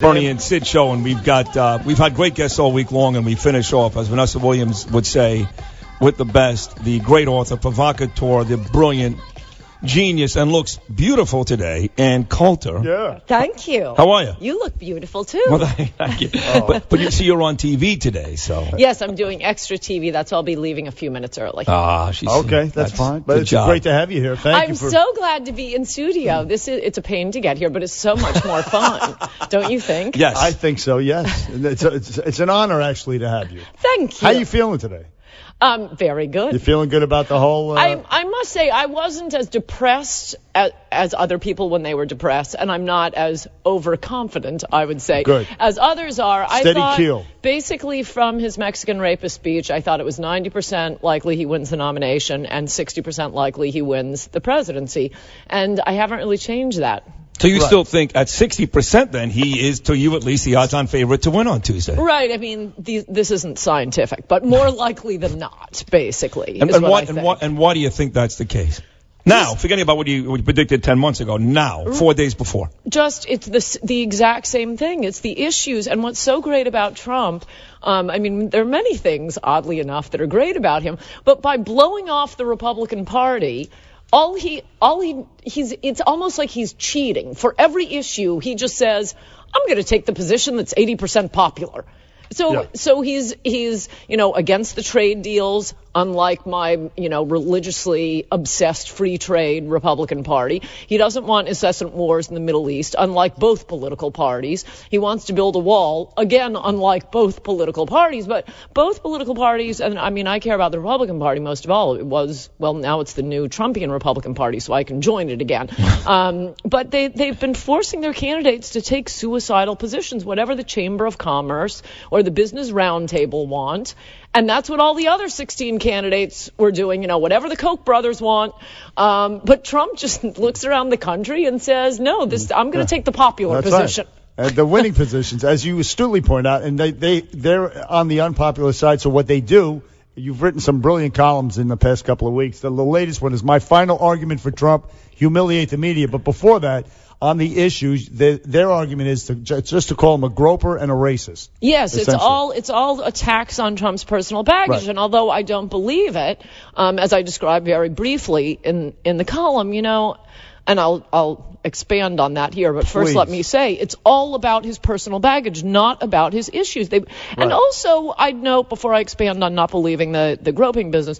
Bernie and Sid show, and we've had great guests all week long, and we finish off, as Vanessa Williams would say, with the best, the great author, provocateur, the brilliant genius, and looks beautiful today, and Coulter. Yeah. Thank you. How are you? You look beautiful, too. Well, thank you. But you see, you're on TV today, so. Yes, I'm doing extra TV. That's why I'll be leaving a few minutes early. She's Okay, that's fine. But it's great to have you here. Thank you. I'm so glad to be in studio. It's a pain to get here, but it's so much more fun. Don't you think? Yes. I think so, yes. It's an honor, actually, to have you. Thank you. How are you feeling today? Very good. You feeling good about the whole... I must say, I wasn't as depressed as other people when they were depressed, and I'm not as overconfident, I would say, Good. as others are. Steady I thought, keel. basically, from his Mexican rapist speech, I thought it was 90% likely he wins the nomination and 60% likely he wins the presidency, and I haven't really changed that. So you still think at 60% then he is, to you at least, the odds-on favorite to win on Tuesday? Right. I mean, this isn't scientific, but more likely than not, basically. And why do you think that's the case? Now, forgetting about what you predicted 10 months ago, now, 4 days before. It's the exact same thing. It's the issues. And what's so great about Trump, I mean, there are many things, oddly enough, that are great about him, but by blowing off the Republican Party, it's almost like he's cheating. For every issue, he just says, I'm going to take the position that's 80% popular. So he's against the trade deals, unlike my, religiously obsessed free trade Republican Party. He doesn't want incessant wars in the Middle East, unlike both political parties. He wants to build a wall, again, unlike both political parties. But both political parties, and I mean, I care about the Republican Party most of all. Now it's the new Trumpian Republican Party, so I can join it again. But they've been forcing their candidates to take suicidal positions, whatever the Chamber of Commerce or the Business Roundtable want. And that's what all the other 16 candidates were doing, whatever the Koch brothers want. But Trump just looks around the country and says, no, I'm going to take the popular position. Right. The winning positions, as you astutely point out, and they're on the unpopular side. So what they do, you've written some brilliant columns in the past couple of weeks. The latest one is my final argument for Trump, humiliate the media. But before that, on the issues, their argument is just to call him a groper and a racist. Yes, it's all attacks on Trump's personal baggage. Right. And although I don't believe it, as I described very briefly in the column, and I'll expand on that here, but first let me say it's all about his personal baggage, not about his issues. And also, I'd note before I expand on not believing the groping business,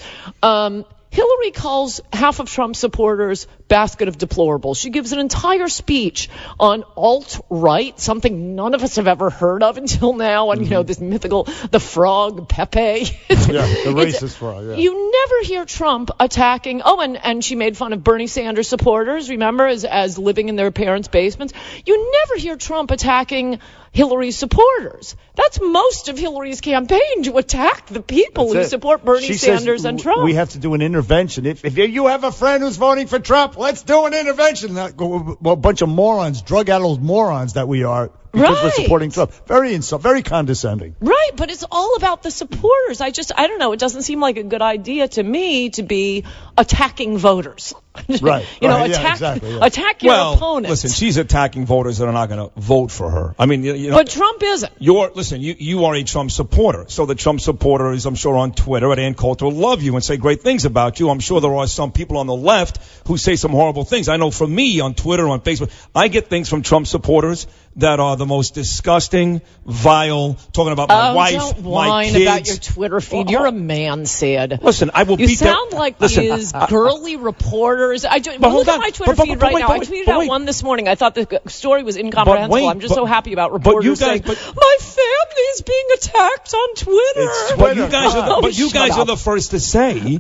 Hillary calls half of Trump's supporters basket of deplorables. She gives an entire speech on alt-right, something none of us have ever heard of until now, and this mythical, the frog, Pepe. The racist frog, yeah. You never hear Trump attacking, and she made fun of Bernie Sanders supporters, remember, as living in their parents' basements. You never hear Trump attacking Hillary's supporters. That's most of Hillary's campaign, to attack the people who support Bernie Sanders and Trump. We have to do an intervention. If you have a friend who's voting for Trump, let's do an intervention. A bunch of morons, drug-addled morons that we are, because we're supporting Trump. Very condescending. Right, but it's all about the supporters. I don't know. It doesn't seem like a good idea to me to be attacking voters. Right. Attack your opponents. Listen, she's attacking voters that are not going to vote for her. I mean, but Trump isn't. You are a Trump supporter. So the Trump supporters, I'm sure, on Twitter at Ann Coulter love you and say great things about you. I'm sure there are some people on the left who say some horrible things. I know from me on Twitter, on Facebook, I get things from Trump supporters that are the most disgusting, vile, talking about my wife, don't my whine kids. About your Twitter feed. You're a man, Sid. Listen, I will beat that. You sound like these girly reporters. Look at my Twitter feed right now. I tweeted out one this morning. I thought the story was incomprehensible. I'm just so happy about reporters saying, my family's being attacked on Twitter. But you guys are the first to say,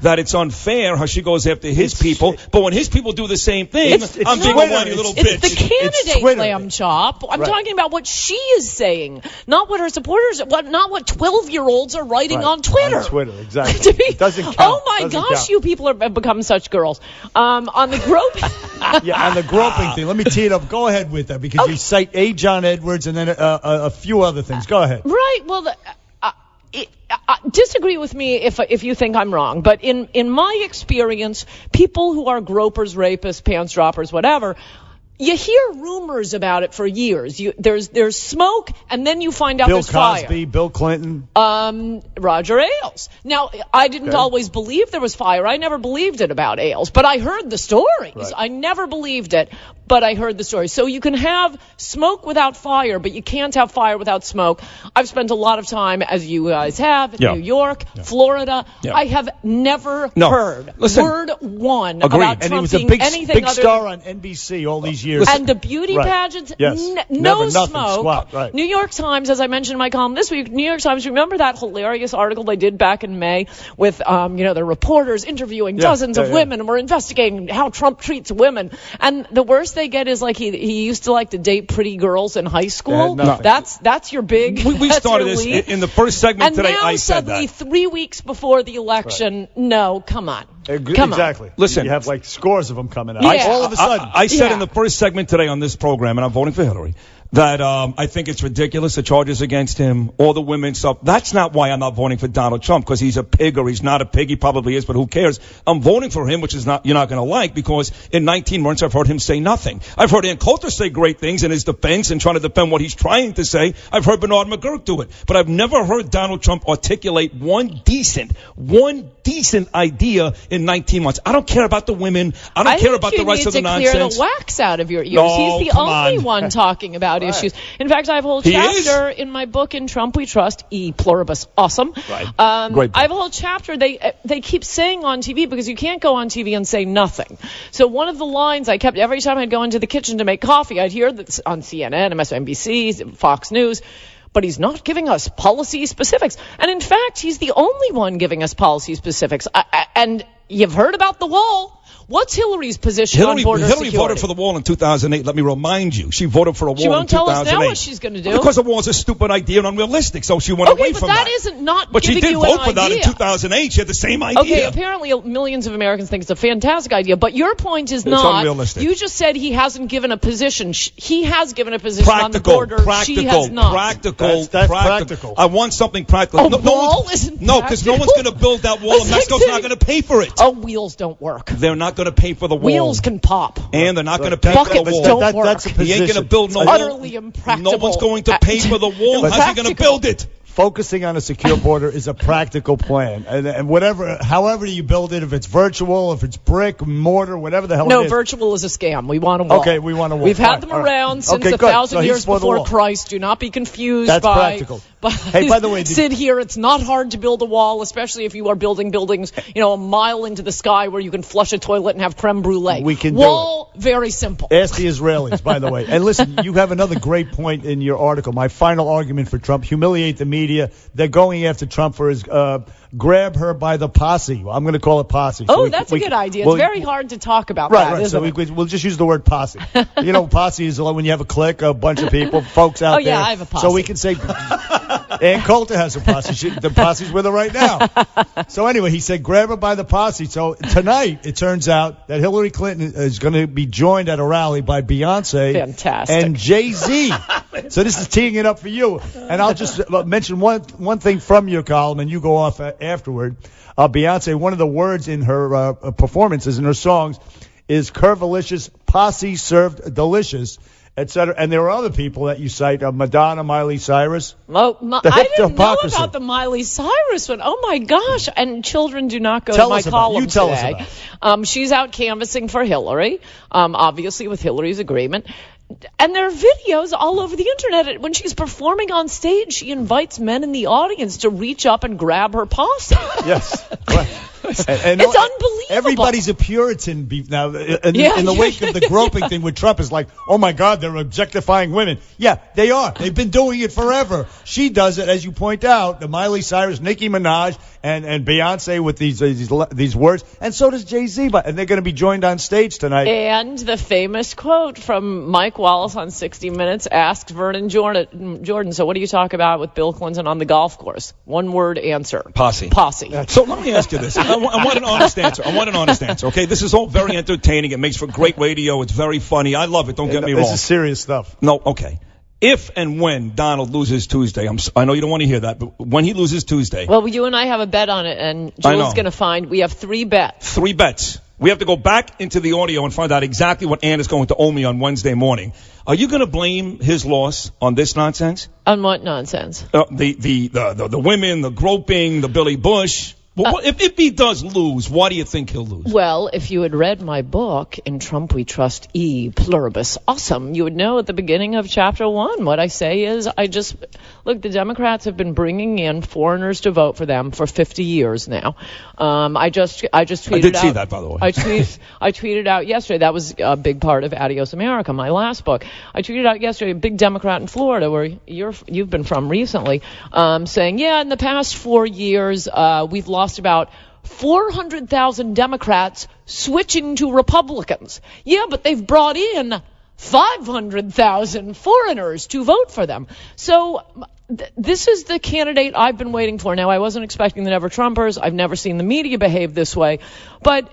that it's unfair how she goes after his people. But when his people do the same thing, I'm being a whiny little bitch. It's the candidate, lamb chop. I'm talking about what she is saying, not what her supporters, not what 12-year-olds are writing on Twitter. On Twitter, exactly. It doesn't count. Oh my gosh, you people have become such girls. On the groping. On the groping thing, let me tee it up. Go ahead with that, because you cite A. John Edwards and then a few other things. Go ahead. Right. Well, disagree with me if you think I'm wrong, but in my experience, people who are gropers, rapists, pants droppers, whatever, You hear rumors about it for years. There's smoke, and then you find out Bill there's Cosby, fire. Bill Clinton. Roger Ailes. Now, I didn't always believe there was fire. I never believed it about Ailes, but I heard the stories. Right. I never believed it, but I heard the stories. So you can have smoke without fire, but you can't have fire without smoke. I've spent a lot of time, as you guys have, in New York, Florida. I have never heard word one about and Trump he was a being big anything other star than... on NBC all these years. And the beauty pageants, no nothing, smoke. squat, right. New York Times, as I mentioned in my column this week, New York Times, remember that hilarious article they did back in May with, the reporters interviewing dozens of women and we're investigating how Trump treats women. And the worst they get is like he used to like to date pretty girls in high school. That's your big. We started this in the first segment today. I said that. And now suddenly 3 weeks before the election, no, come on. Exactly. Listen, you have like scores of them coming out. Yeah. All of a sudden. I said in the first segment today on this program, and I'm voting for Hillary, that I think it's ridiculous, the charges against him, all the women stuff. That's not why I'm not voting for Donald Trump, because he's a pig or he's not a pig. He probably is, but who cares? I'm voting for him, which is you're not going to like, because in 19 months I've heard him say nothing. I've heard Ann Coulter say great things in his defense and trying to defend what he's trying to say. I've heard Bernard McGurk do it, but I've never heard Donald Trump articulate one decent idea in 19 months. I don't care about the women. I don't care about the rest of the nonsense. You need to clear the wax out of your ears. No, he's the only one talking about issues. In fact, I have a whole chapter in my book, In Trump We Trust, E Pluribus Awesome. Right. Great book. I have a whole chapter they keep saying on TV, because you can't go on TV and say nothing. So one of the lines I kept every time I'd go into the kitchen to make coffee, I'd hear that on CNN, MSNBC, Fox News, but he's not giving us policy specifics. And in fact, he's the only one giving us policy specifics. And you've heard about the wall. What's Hillary's position on border security? Hillary voted for the wall in 2008. Let me remind you. She voted for a wall in 2008. She won't tell us now what she's going to do. Because the wall's a stupid idea and unrealistic, so she went away from that. Okay, but that isn't not But giving she did you an vote for that idea. in 2008. She had the same idea. Okay, apparently millions of Americans think it's a fantastic idea, but your point is not. It's unrealistic. You just said he hasn't given a position. He has given a position on the border. She has not. Practical. That's practical. I want something practical. A wall isn't No, because no one's going to build that wall, and Mexico's not going to pay for it. Oh, wheels don't work. They're not going to pay for the wall. Wheels can pop. And they're not going to pay for the Buckets wall. don't work. That's a He position. ain't going to build no wall. Utterly impractical. No one's going to pay for the wall. How's he going to build it? Focusing on a secure border is a practical plan, and however you build it, if it's virtual, if it's brick, mortar, whatever the hell it is. No, virtual is a scam. We want a wall. Okay, we want a wall. We've had Right, them all right. around since Okay, good. 1,000 So he's years for the before wall. Christ. Do not be confused That's practical. Hey, by the way, Sid here, it's not hard to build a wall, especially if you are building buildings, a mile into the sky where you can flush a toilet and have creme brulee. We can do wall, very simple. Ask the Israelis, by the way. And listen, you have another great point in your article. My final argument for Trump: humiliate the media. They're going after Trump for his grab her by the posse. I'm going to call it posse. That's a good idea. It's very hard to talk about that, Right. isn't So it? we'll just use the word posse. Posse is when you have a clique, a bunch of people, folks out there. Oh, yeah, I have a posse. So we can say, Ann Coulter has a posse. The posse's with her right now. So anyway, he said, grab her by the posse. So tonight, it turns out that Hillary Clinton is going to be joined at a rally by Beyonce. Fantastic. And Jay-Z. So this is teeing it up for you. And I'll just mention one thing from your column, and you go off afterward. Beyonce, one of the words in her performances, in her songs, is curvilicious, posse served delicious, etc. And there are other people that you cite, Madonna, Miley Cyrus. I didn't know about the Miley Cyrus one. Oh, my gosh. And children do not go to my column today. Tell us about it. She's out canvassing for Hillary, obviously with Hillary's agreement. And there are videos all over the internet. When she's performing on stage, she invites men in the audience to reach up and grab her posse. Yes. Right. And it's unbelievable. Everybody's a Puritan now. In the wake of the groping thing with Trump, is like, oh my God, they're objectifying women. Yeah, they are. They've been doing it forever. She does it, as you point out. The Miley Cyrus, Nicki Minaj, and Beyonce with these words, and so does Jay-Z. And they're going to be joined on stage tonight. And the famous quote from Mike Wallace on 60 Minutes asks Vernon Jordan, so what do you talk about with Bill Clinton on the golf course? One word answer. Posse. So let me ask you this. I want an honest answer. Okay, this is all very entertaining. It makes for great radio. It's very funny. I love it. Don't get me wrong. This is serious stuff. No, okay. If and when Donald loses Tuesday, I know you don't want to hear that, but when he loses Tuesday. Well, you and I have a bet on it, and Julie's going to find we have 3 bets. 3 bets. We have to go back into the audio and find out exactly what Ann is going to owe me on Wednesday morning. Are you going to blame his loss on this nonsense? On what nonsense? The women, the groping, the Billy Bush. Well, if he does lose, why do you think he'll lose? Well, if you had read my book, In Trump We Trust E Pluribus Awesome, you would know at the beginning of chapter 1 what I say is look, the Democrats have been bringing in foreigners to vote for them for 50 years now. I just tweeted out. I did see that, by the way. I tweeted out yesterday. That was a big part of Adios America, my last book. I tweeted out yesterday, a big Democrat in Florida, where you've been from recently, saying, yeah, in the past 4 years, we've lost about 400,000 Democrats switching to Republicans. Yeah, but they've brought in 500,000 foreigners to vote for them. So this is the candidate I've been waiting for. Now, I wasn't expecting the Never Trumpers. I've never seen the media behave this way. But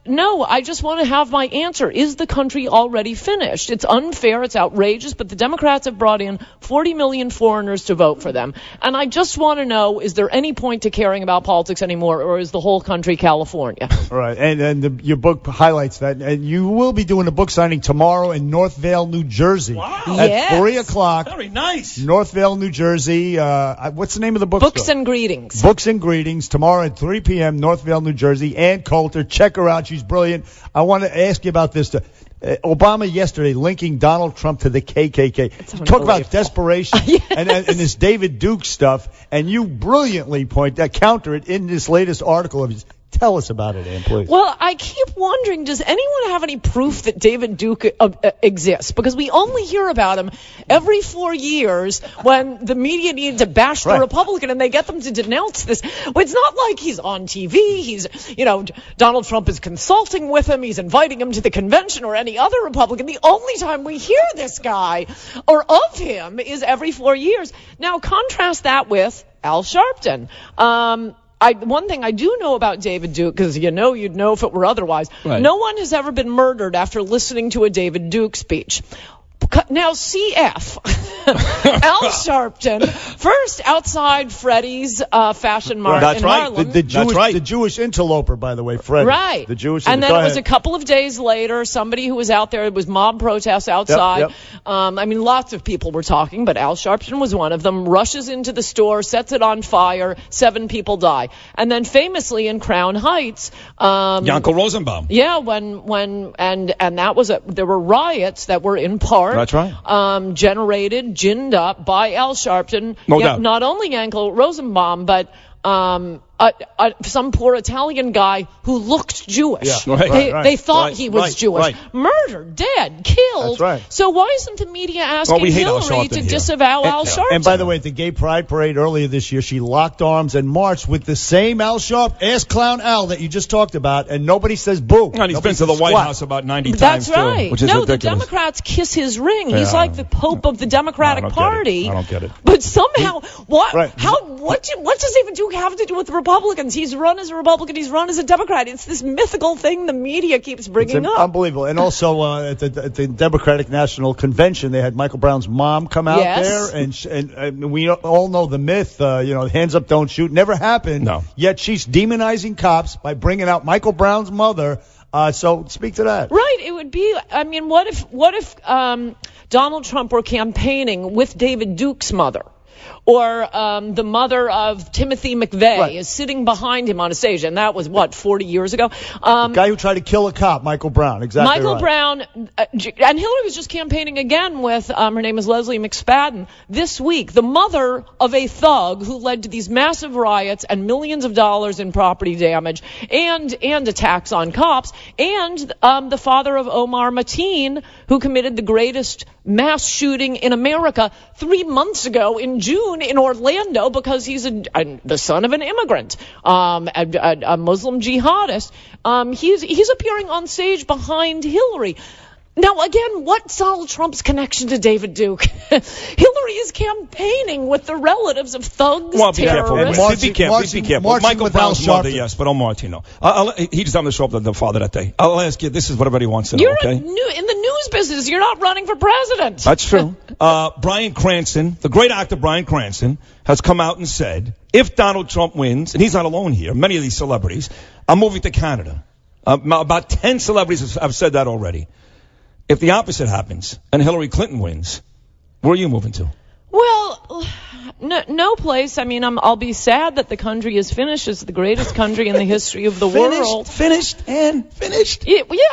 no, I just want to have my answer. Is the country already finished? It's unfair. It's outrageous. But the Democrats have brought in 40 million foreigners to vote for them. And I just want to know, is there any point to caring about politics anymore, or is the whole country California? All right. And your book highlights that. And you will be doing a book signing tomorrow in Northvale, New Jersey. Wow. At 3 o'clock. Very nice. Northvale, New Jersey. What's the name of the book? Books and Greetings. Books and Greetings. Tomorrow at 3 p.m., Northvale, New Jersey. Ann Coulter. Check her out. She's brilliant. I want to ask you about this. Obama yesterday linking Donald Trump to the KKK. Talk about desperation. Yes. and this David Duke stuff. And you brilliantly counter it in this latest article of his. Tell us about it, Ann, please. Well, I keep wondering, does anyone have any proof that David Duke exists? Because we only hear about him every 4 years when the media needs to bash the Republican and they get them to denounce this. It's not like he's on TV. He's, Donald Trump is consulting with him. He's inviting him to the convention or any other Republican. The only time we hear this guy or of him is every 4 years. Now, contrast that with Al Sharpton. One thing I do know about David Duke, because you'd know if it were otherwise, no one has ever been murdered after listening to a David Duke speech. Now, CF, Al Sharpton, first outside Freddie's Fashion Mart in Harlem. The Jewish interloper, by the way, Freddie. Right. The Jewish. And then it was a couple of days later, somebody who was out there, it was mob protests outside. Yep. Lots of people were talking, but Al Sharpton was one of them, rushes into the store, sets it on fire, 7 people die. And then famously in Crown Heights, Yankel Rosenbaum. Yeah, and that was there were riots that were in part That's right. Ginned up by Al Sharpton. No doubt. Not only Yankel Rosenbaum, but some poor Italian guy who looked Jewish. Yeah. They thought he was Jewish. Murdered, dead, killed. That's right. So why isn't the media asking Hillary to disavow Al Sharpton? And by the way, at the Gay Pride Parade earlier this year, she locked arms and marched with the same Al Sharp, ass clown Al that you just talked about, and nobody says boo. And he's been to the White House about 90 times, That's right. too, which is ridiculous. The Democrats kiss his ring. He's like the Pope of the Democratic Party. I don't get it. But somehow, what does David Duke have to do with the Republicans? He's run as a Republican. He's run as a Democrat. It's this mythical thing the media keeps bringing up. Unbelievable. And also at the Democratic National Convention, they had Michael Brown's mom come out there, and we all know the myth. Hands up, don't shoot. Never happened. No. Yet she's demonizing cops by bringing out Michael Brown's mother. So speak to that. Right. It would be. What if Donald Trump were campaigning with David Duke's mother? Or the mother of Timothy McVeigh is sitting behind him on a stage, and that was 40 years ago. The guy who tried to kill a cop, Michael Brown, exactly. Michael Brown, and Hillary was just campaigning again with her name is Leslie McSpadden this week, the mother of a thug who led to these massive riots and millions of dollars in property damage and attacks on cops, and the father of Omar Mateen, who committed the greatest mass shooting in America 3 months ago in June in Orlando because he's the son of an immigrant, a Muslim jihadist. He's appearing on stage behind Hillary. Now, again, what's Donald Trump's connection to David Duke? Hillary is campaigning with the relatives of thugs, terrorists. Be careful. Michael Brown's mother, yes, but Omar Martino. He just happened to show up the father that day. I'll ask you, this is what everybody wants to know, You're okay? in the news business. You're not running for president. That's true. Bryan Cranston, the great actor Bryan Cranston, has come out and said, if Donald Trump wins, and he's not alone here, many of these celebrities, I'm moving to Canada. About 10 celebrities have said that already. If the opposite happens and Hillary Clinton wins, where are you moving to? Well, no place. I mean, I'll be sad that the country is finished. It's the greatest country in the history of the world. Finished. Yeah,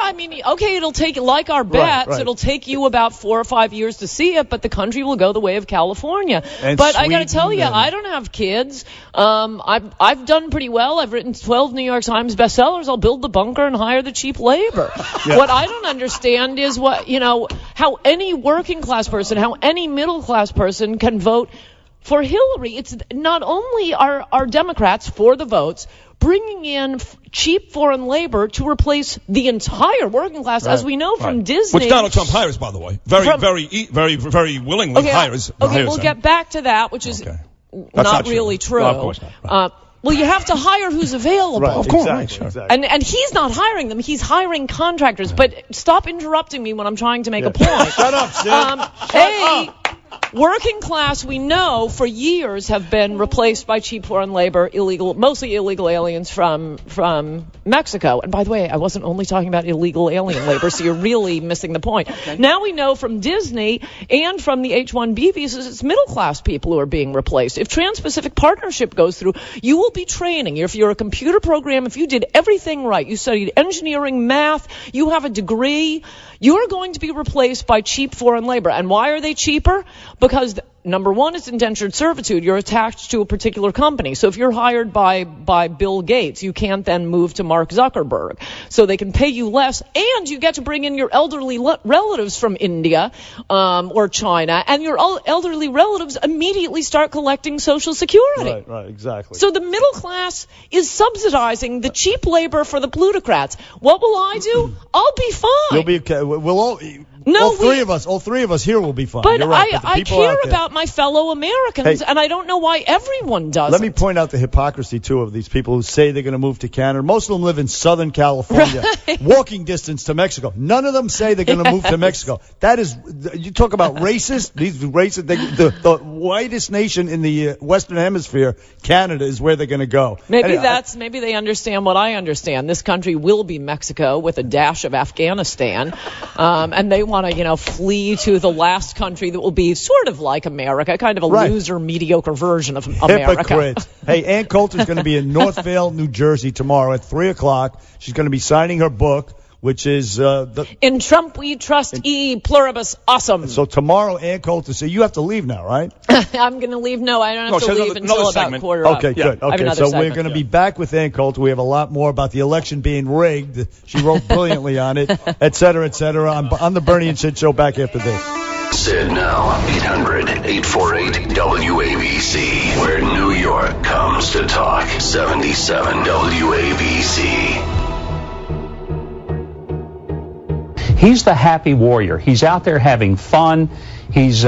I mean, okay, it'll take, like our bets, right. It'll take you about 4 or 5 years to see it, but the country will go the way of California. And but I got to Sweden tell you, and- I don't have kids. I've done pretty well. I've written 12 New York Times bestsellers. I'll build the bunker and hire the cheap labor. Yeah. What I don't understand is how any working class person, how any middle class person can vote for Hillary. It's not only are Democrats for the votes bringing in cheap foreign labor to replace the entire working class, as we know from Disney. Which Donald Trump hires, by the way. Very willingly hires. Okay, we'll get back to that, which is not really true. Well, of course not. Right. Well, you have to hire who's available. Right, Of course, exactly. And he's not hiring them. He's hiring contractors. But stop interrupting me when I'm trying to make a point. Shut up, Sid. Working class, we know, for years have been replaced by cheap foreign labor, mostly illegal aliens from Mexico. And by the way, I wasn't only talking about illegal alien labor, so you're really missing the point. Okay. Now we know from Disney and from the H-1B visas, it's middle class people who are being replaced. If Trans-Pacific Partnership goes through, you will be training. If you're a computer program, if you did everything right, you studied engineering, math, you have a degree, you're going to be replaced by cheap foreign labor. And why are they cheaper? Because number one, it's indentured servitude. You're attached to a particular company. So if you're hired by Bill Gates, you can't then move to Mark Zuckerberg. So they can pay you less, and you get to bring in your elderly relatives from India or China, and your elderly relatives immediately start collecting Social Security. Right, exactly. So the middle class is subsidizing the cheap labor for the plutocrats. What will I do? I'll be fine. You'll be okay. We'll all... No, all three of us here will be fine. But You're right, but I people care out there- about my fellow Americans, Hey, and I don't know why everyone does. Let me point out the hypocrisy, too, of these people who say they're going to move to Canada. Most of them live in Southern California, walking distance to Mexico. None of them say they're going to move to Mexico. That is, you talk about racist, these racist, the whitest nation in the Western Hemisphere, Canada, is where they're going to go. Maybe they understand what I understand. This country will be Mexico with a dash of Afghanistan, and they want to, flee to the last country that will be sort of like America, kind of a loser, mediocre version of America. Hypocrites. Hey, Ann Coulter's going to be in Northvale, New Jersey tomorrow at 3 o'clock. She's going to be signing her book, which is... In Trump we trust, pluribus awesome. So tomorrow, Ann Coulter, so you have to leave now, right? I'm going to leave. No, I don't have to leave until about segment. quarter up. Okay, good. Okay, so we're going to be back with Ann Coulter. We have a lot more about the election being rigged. She wrote brilliantly on it, et cetera, et cetera. On the Bernie and Sid Show back after this. Sid now, 800-848-WABC, where New York comes to talk. 77 WABC. He's the happy warrior. He's out there having fun. He's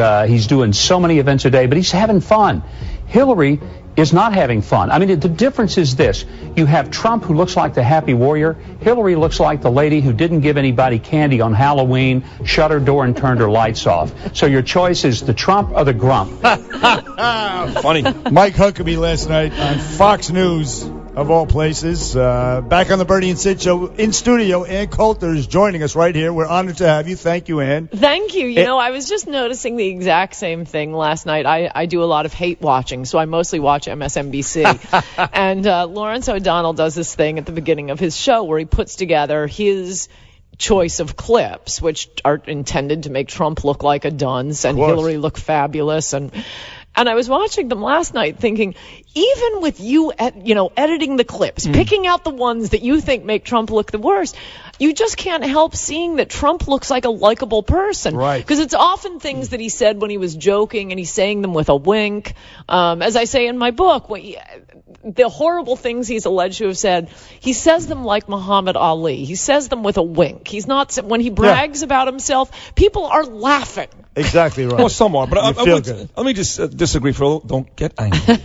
doing so many events a day, but he's having fun. Hillary is not having fun. I mean, the difference is this. You have Trump, who looks like the happy warrior. Hillary looks like the lady who didn't give anybody candy on Halloween, shut her door and turned her lights off. So your choice is the Trump or the Grump. Funny. Mike Huckabee last night on Fox News, of all places. Back on the Bernie and Sid Show in studio, Ann Coulter is joining us right here. We're honored to have you. Thank you, Ann. Thank you. I was just noticing the exact same thing last night. I do a lot of hate watching, so I mostly watch MSNBC. And Lawrence O'Donnell does this thing at the beginning of his show where he puts together his choice of clips, which are intended to make Trump look like a dunce and Hillary look fabulous. And I was watching them last night thinking, even with you, editing the clips, picking out the ones that you think make Trump look the worst, you just can't help seeing that Trump looks like a likable person. Right. Because it's often things that he said when he was joking, and he's saying them with a wink. As I say in my book, the horrible things he's alleged to have said, he says them like Muhammad Ali. He says them with a wink. He's not, when he brags about himself, people are laughing. Exactly right. Well, some are, but I feel would, good. let me just disagree for a little. Don't get angry.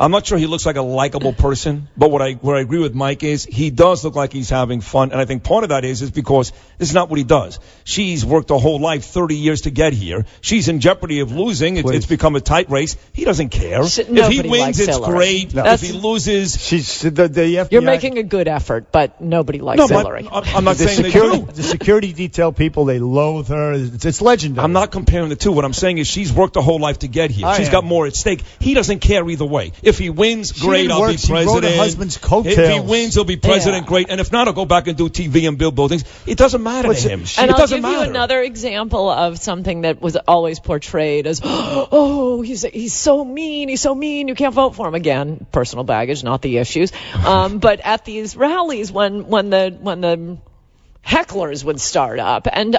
I'm not sure he looks like a likable person, but where I agree with Mike is he does look like he's having fun, and I think part of that is because this is not what he does. She's worked her whole life, 30 years to get here. She's in jeopardy of losing. It's become a tight race. He doesn't care. If he wins, it's Hillary. great. No. If he loses, the FBI. You're making a good effort, but nobody likes Hillary. I'm not saying they security, do. the security detail people, they loathe her. It's legendary. I'm not comparing the two. What I'm saying is she's worked her whole life to get here. She's got more at stake. He doesn't care either way. If he wins, great, I'll be president. She rode her husband's coattails. If he wins, he'll be president, great. And if not, I'll go back and do TV and build buildings. It doesn't matter to him. And it I'll doesn't give you matter. another example of something that was always portrayed as, oh, he's so mean, you can't vote for him. Again, personal baggage, not the issues. But at these rallies, when the hecklers would start up, and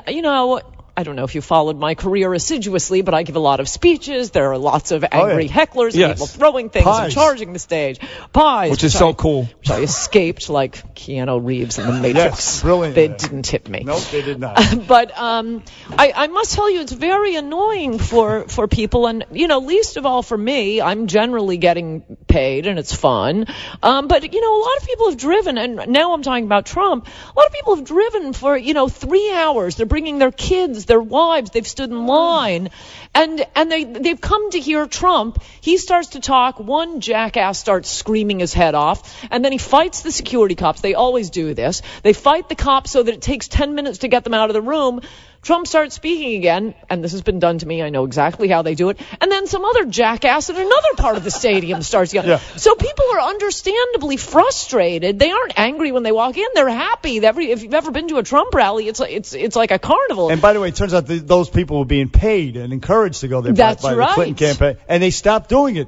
I don't know if you followed my career assiduously, but I give a lot of speeches. There are lots of angry hecklers, and people throwing things and charging the stage. Pies. Which is so cool. Which I escaped like Keanu Reeves in The Matrix. Yes, brilliant. They didn't hit me. Nope, they did not. But I must tell you, it's very annoying for people. And, least of all for me, I'm generally getting paid, and it's fun. But, a lot of people have driven, and now I'm talking about Trump, a lot of people have driven for, 3 hours. They're bringing their kids, their wives, they've stood in line, and they've come to hear Trump. He starts to talk, one jackass starts screaming his head off, and then he fights the security cops. They always do this. They fight the cops so that it takes 10 minutes to get them out of the room. Trump starts speaking again, and this has been done to me. I know exactly how they do it. And then some other jackass in another part of the stadium starts yelling. Yeah. So people are understandably frustrated. They aren't angry when they walk in. They're happy. If you've ever been to a Trump rally, it's like a carnival. And by the way, it turns out those people were being paid and encouraged to go there by the Clinton campaign. And they stopped doing it.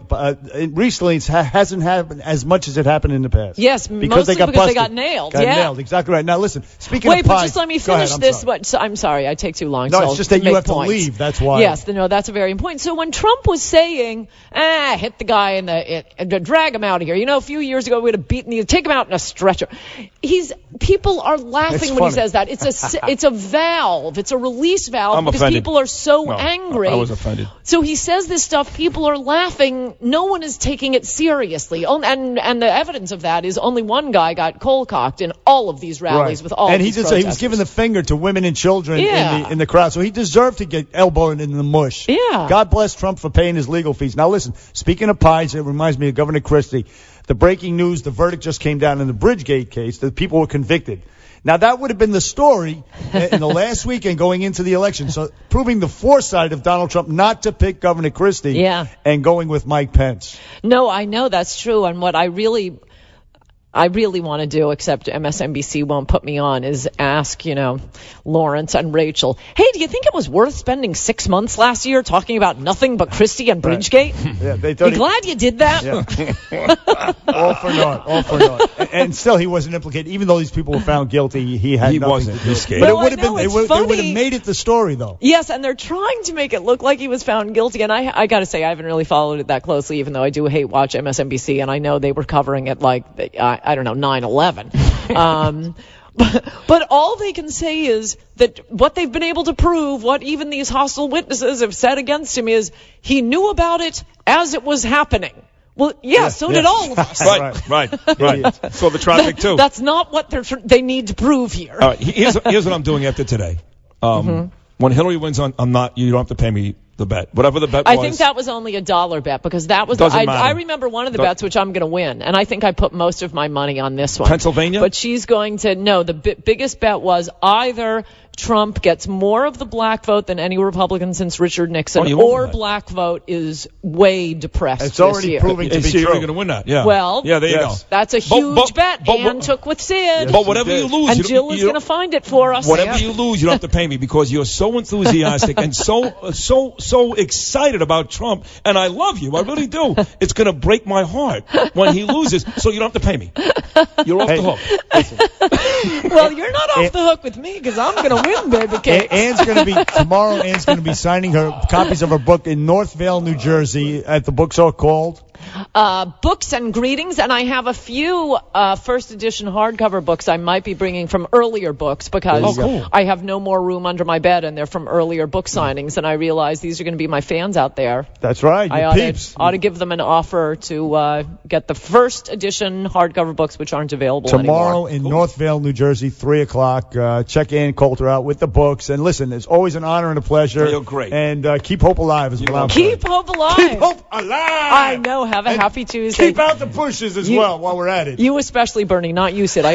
Recently, it hasn't happened as much as it happened in the past. Yes, because they got nailed. Nailed. Exactly right. Now, listen, speaking of pies. Wait, but just let me finish this. I'm sorry. I take too long. No, it's just that you have to leave. That's why. Yes, that's a very important point. So when Trump was saying, hit the guy drag him out of here. A few years ago we would have beaten you. Take him out in a stretcher. People are laughing when he says that. It's a valve. It's a release valve because offended. People are so angry. I was offended. So he says this stuff. People are laughing. No one is taking it seriously. And the evidence of that is only one guy got cold-cocked in all of these rallies with all of these protesters. He was giving the finger to women and children in the crowd, so he deserved to get elbowed in the mush. Yeah. God bless Trump for paying his legal fees. Now listen, speaking of pies, it reminds me of Governor Christie. The breaking news, the verdict just came down in the Bridgegate case. The people were convicted. Now that would have been the story in the last weekend going into the election. So proving the foresight of Donald Trump not to pick Governor Christie and going with Mike Pence. No, I know that's true. And what I really want to do, except MSNBC won't put me on, is ask, Lawrence and Rachel, hey, do you think it was worth spending 6 months last year talking about nothing but Christie and Bridgegate? Yeah, they thought glad you did that? Yeah. All for naught. And still, he wasn't implicated. Even though these people were found guilty, he wasn't. He escaped. But it would have been. They would have made it the story, though. Yes, and they're trying to make it look like he was found guilty. And I got to say, I haven't really followed it that closely, even though I do hate watch MSNBC, and I know they were covering it like I don't know, 9/11. But all they can say is that what they've been able to prove, what even these hostile witnesses have said against him, is he knew about it as it was happening. Well, so did all of us. Right. So the traffic too. That's not what they need to prove here. All right, here's what I'm doing after today. When Hillary wins, you don't have to pay me the bet. Whatever the bet was. I think that was only $1 bet because that was. I remember one of the bets which I'm going to win, and I think I put most of my money on this one. Pennsylvania? But she's going to no. The biggest bet was either Trump gets more of the black vote than any Republican since Richard Nixon, or black vote is way depressed. It's already proving to be true. You're going to win that. Yeah. Well, there you go. That's a huge bet. Ann took with Sid. But whatever you lose, and Jill is going to find it for us. Whatever you lose, you don't have to pay me because you're so enthusiastic and so excited about Trump, and I love you. I really do. It's going to break my heart when he loses, so you don't have to pay me. You're off the hook. Well, you're not off the hook with me because I'm going to win, baby cakes. Ann's going to be signing her copies of her book in North Vale, New Jersey at the bookstore called books and greetings, and I have a few first edition hardcover books I might be bringing from earlier books because I have no more room under my bed, and they're from earlier book signings, and I realize these are going to be my fans out there. That's right. I ought to give them an offer to get the first edition hardcover books, which aren't available tomorrow anymore. in Northvale, New Jersey, 3 o'clock. Check Ann Coulter out with the books. And listen, it's always an honor and a pleasure. You're great. And keep hope alive as well. Keep hope alive. Keep hope alive. I know. Have a happy Tuesday. Keep out the bushes as well while we're at it. You especially, Bernie, not you, Sid.